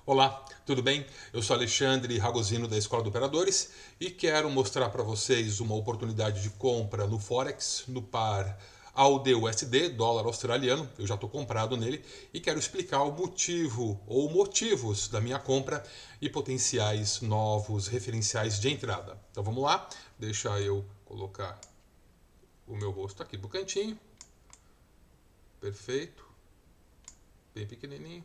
Olá, tudo bem? Eu sou Alexandre Ragosino da Escola de Operadores e quero mostrar para vocês uma oportunidade de compra no Forex, no par AUD-USD, dólar australiano. Eu já estou comprado nele e quero explicar o motivo ou motivos da minha compra e potenciais novos referenciais de entrada. Então vamos lá, deixa eu colocar o meu rosto aqui no cantinho. Perfeito, bem pequenininho.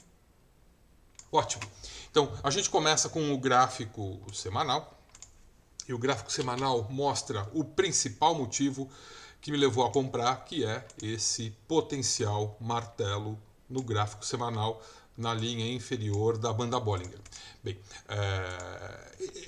Ótimo. Então, a gente começa com o gráfico semanal. E o gráfico semanal mostra o principal motivo que me levou a comprar, que é esse potencial martelo no gráfico semanal na linha inferior da banda Bollinger. Bem,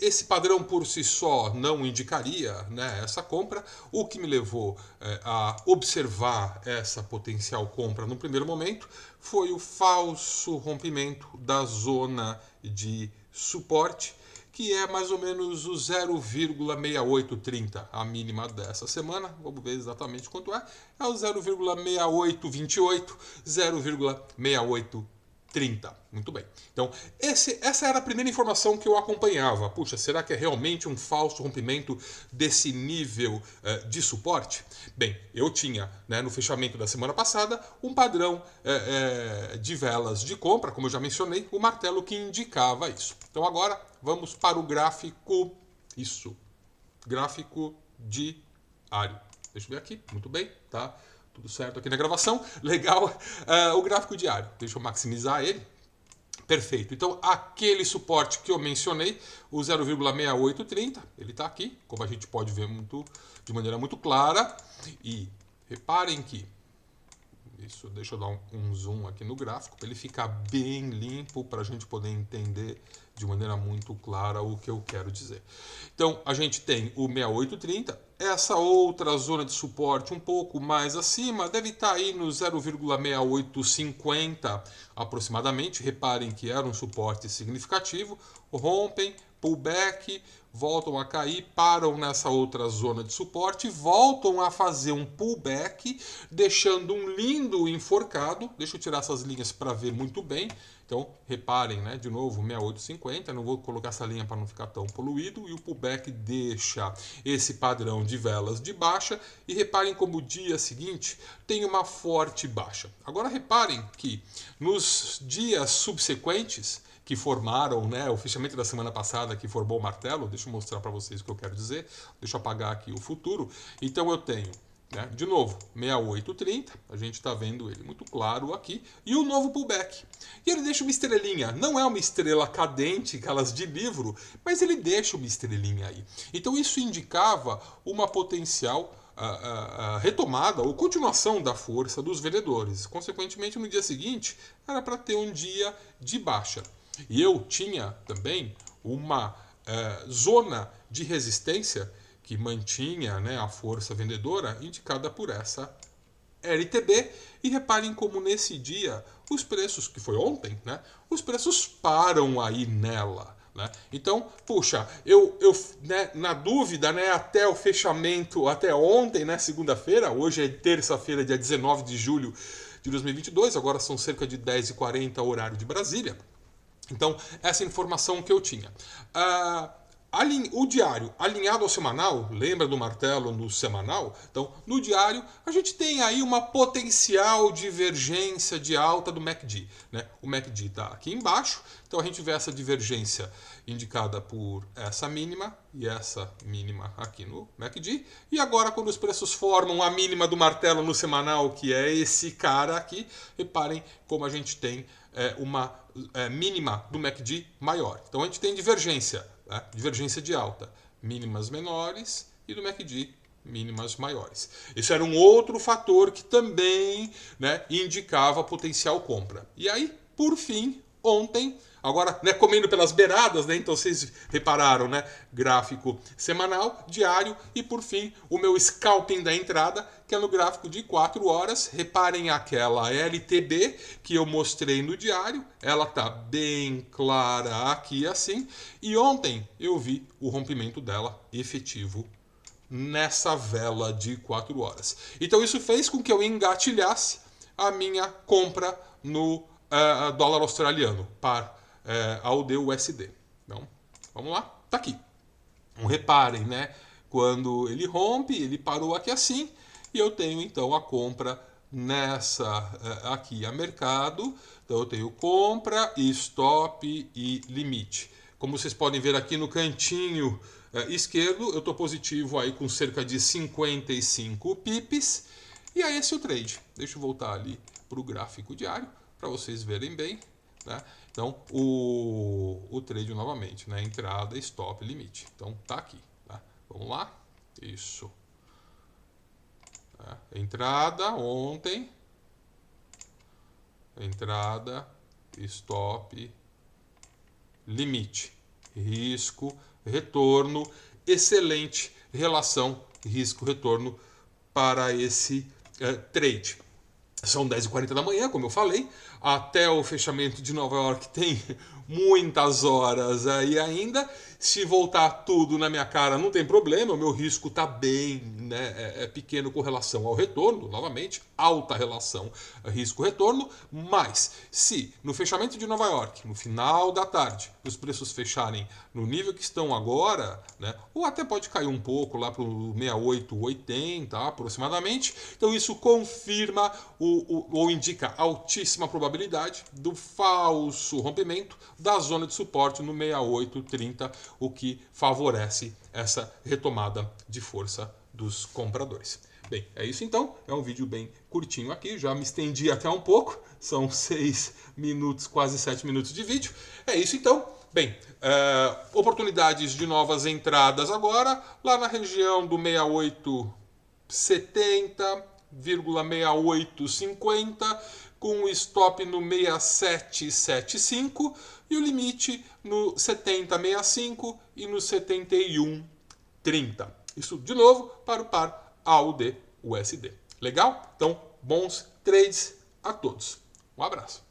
esse padrão por si só não indicaria, né, essa compra. O que me levou a observar essa potencial compra no primeiro momento foi o falso rompimento da zona de suporte, que é mais ou menos o 0,6830, a mínima dessa semana. Vamos ver exatamente quanto é. É o 0,6828, 0,6830. Muito bem. Então, essa era a primeira informação que eu acompanhava. Puxa, será que é realmente um falso rompimento desse nível de suporte? Bem, eu tinha, né, no fechamento da semana passada, um padrão de velas de compra, como eu já mencionei, o martelo que indicava isso. Então agora vamos para o gráfico, gráfico diário. Deixa eu ver aqui, muito bem, tá tudo certo aqui na gravação, legal. O gráfico diário, deixa eu maximizar ele. Perfeito. Então, aquele suporte que eu mencionei, o 0,6830, ele está aqui, como a gente pode ver de maneira muito clara. E reparem que, deixa eu dar um zoom aqui no gráfico, para ele ficar bem limpo, para a gente poder entender de maneira muito clara o que eu quero dizer. Então, a gente tem o 6830, essa outra zona de suporte um pouco mais acima, deve estar aí no 0,6850 aproximadamente. Reparem que era um suporte significativo, rompem, pullback, voltam a cair, param nessa outra zona de suporte, voltam a fazer um pullback, deixando um lindo enforcado. Deixa eu tirar essas linhas para ver muito bem. Então, reparem, né, de novo, 6850, não vou colocar essa linha para não ficar tão poluído, e o pullback deixa esse padrão de velas de baixa, e reparem como o dia seguinte tem uma forte baixa. Agora reparem que nos dias subsequentes, que formaram, né, o fechamento da semana passada que formou o martelo, deixa eu mostrar para vocês o que eu quero dizer, deixa eu apagar aqui o futuro. Então eu tenho, né, de novo, 6830, a gente está vendo ele muito claro aqui, e o novo pullback. E ele deixa uma estrelinha, não é uma estrela cadente, aquelas de livro, mas ele deixa uma estrelinha aí. Então isso indicava uma potencial retomada ou continuação da força dos vendedores. Consequentemente, no dia seguinte, era para ter um dia de baixa. E eu tinha também uma zona de resistência que mantinha, né, a força vendedora indicada por essa LTB. E reparem como nesse dia os preços, que foi ontem, né, os preços param aí nela. Né? Então, puxa, né, na dúvida, né, até o fechamento, até ontem, né, segunda-feira, hoje é terça-feira, dia 19 de julho de 2022, agora são cerca de 10h40 horário de Brasília. Então, essa informação que eu tinha. O diário alinhado ao semanal, lembra do martelo no semanal? Então, no diário, a gente tem aí uma potencial divergência de alta do MACD. Né? O MACD está aqui embaixo, então a gente vê essa divergência indicada por essa mínima e essa mínima aqui no MACD. E agora, quando os preços formam a mínima do martelo no semanal, que é esse cara aqui, reparem como a gente tem uma mínima do MACD maior. Então a gente tem divergência, né? Divergência de alta, mínimas menores, e do MACD mínimas maiores. Isso era um outro fator que também, né, indicava potencial compra. E aí, por fim, ontem, agora, né, comendo pelas beiradas, né, então vocês repararam, né, gráfico semanal, diário e, por fim, o meu scalping da entrada, que é no gráfico de 4 horas. Reparem aquela LTB que eu mostrei no diário, ela tá bem clara aqui assim, e ontem eu vi o rompimento dela efetivo nessa vela de 4 horas. Então isso fez com que eu engatilhasse a minha compra no dólar australiano, par AUD USD. Então, vamos lá, tá aqui. Então, reparem, né? Quando ele rompe, ele parou aqui assim, e eu tenho então a compra nessa aqui a mercado. Então eu tenho compra, stop e limite. Como vocês podem ver aqui no cantinho esquerdo, eu estou positivo aí com cerca de 55 pips. E é esse o trade. Deixa eu voltar ali para o gráfico diário para vocês verem bem, né? Então o trade novamente, né? Entrada, stop, limite. Então tá aqui. Tá? Vamos lá? Isso. Entrada ontem. Entrada, stop, limite. Risco, retorno. Excelente relação risco-retorno para esse trade. São 10h40 da manhã, como eu falei. Até o fechamento de Nova York tem muitas horas aí ainda. Se voltar tudo na minha cara, não tem problema. O meu risco está bem, né? É pequeno com relação ao retorno. Novamente, alta relação risco-retorno. Mas se no fechamento de Nova York, no final da tarde, os preços fecharem no nível que estão agora, né? Ou até pode cair um pouco lá para o 68,80 aproximadamente. Então isso confirma ou indica altíssima probabilidade do falso rompimento da zona de suporte no 68,30, o que favorece essa retomada de força dos compradores. Bem, é isso então. É um vídeo bem curtinho aqui, já me estendi até um pouco, são 6 minutos, quase 7 minutos de vídeo. É isso então. Bem, oportunidades de novas entradas agora, lá na região do 68,70, 68,50, com o stop no 67,75 e o limite no 70,65 e no 71,30. Isso de novo para o par AUD USD. Legal? Então, bons trades a todos. Um abraço.